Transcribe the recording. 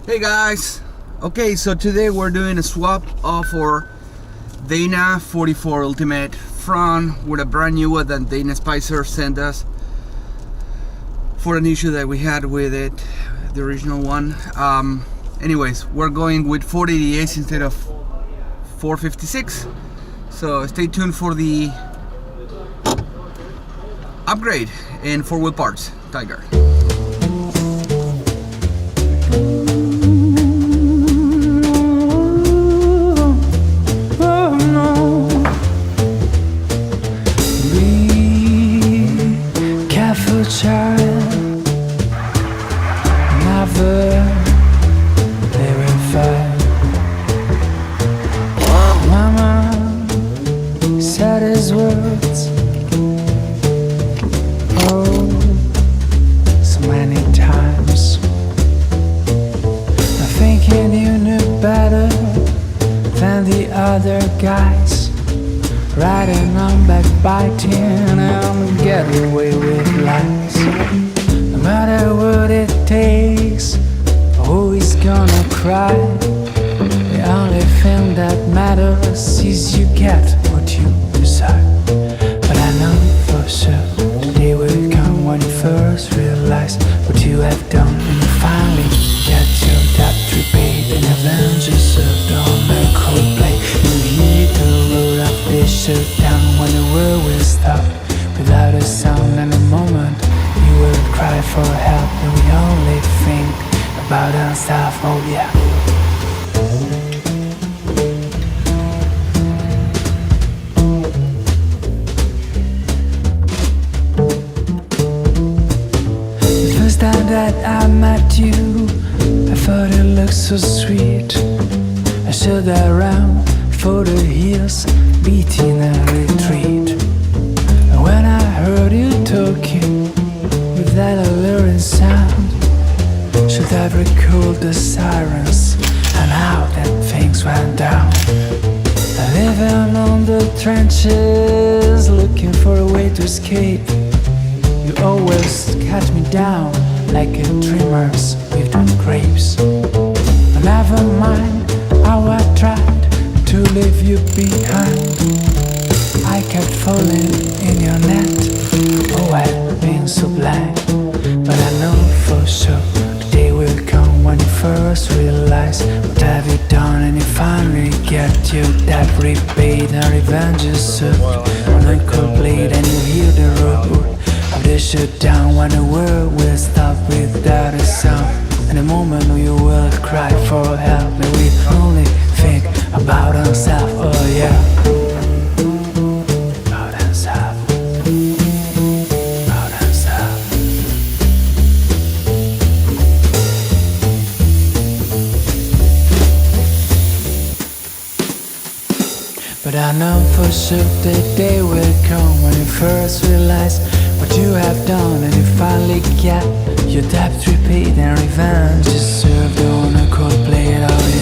Hey guys, okay, so today we're doing a swap of our Dana 44 Ultimate front with a brand new one that Dana Spicer sent us for an issue that we had with it, the original one. Anyways, we're going with 488 instead of 456, so stay tuned for the upgrade in 4-wheel parts, Tigard. Child, never verified. Mama said his words, oh, so many times. I'm thinking you knew better than the other guys, riding on backbiting and getting away with lies. No matter what it takes, who is gonna cry? The only thing that matters is you get what you desire. But I know for sure the day will come when you first realize what you have done, and you finally get your debt repaid and avenge yourself on the cold play. You hear the road of this shut down when the world will stop without a sound. And a moment you will cry for help, and we only think about ourselves. Oh yeah. The first time that I met you, I thought it looked so sweet. I stood around for the hills, beating a retreat. And when I heard you talking with that alluring sound, should have recalled the sirens and how that things went down. Living on the trenches, looking for a way to escape. You always cut me down like a dreamer's with the grapes. But never mind how I tried to leave you behind. I kept falling in your net. Oh, I've been so blind. But I know for sure the day will come when you first realize what have you done, and you finally get your debt repaid and revenge is served on a cold blade. And you hear the roar of the shutdown when the world will stop without a sound. And the moment you will cry for help, and we only think about ourselves. Oh yeah. About ourselves. About ourselves. But I know for sure the day will come when you first realize what you have done, and you finally get your debt repaid and revenge is served on a cold plate. Oh yeah.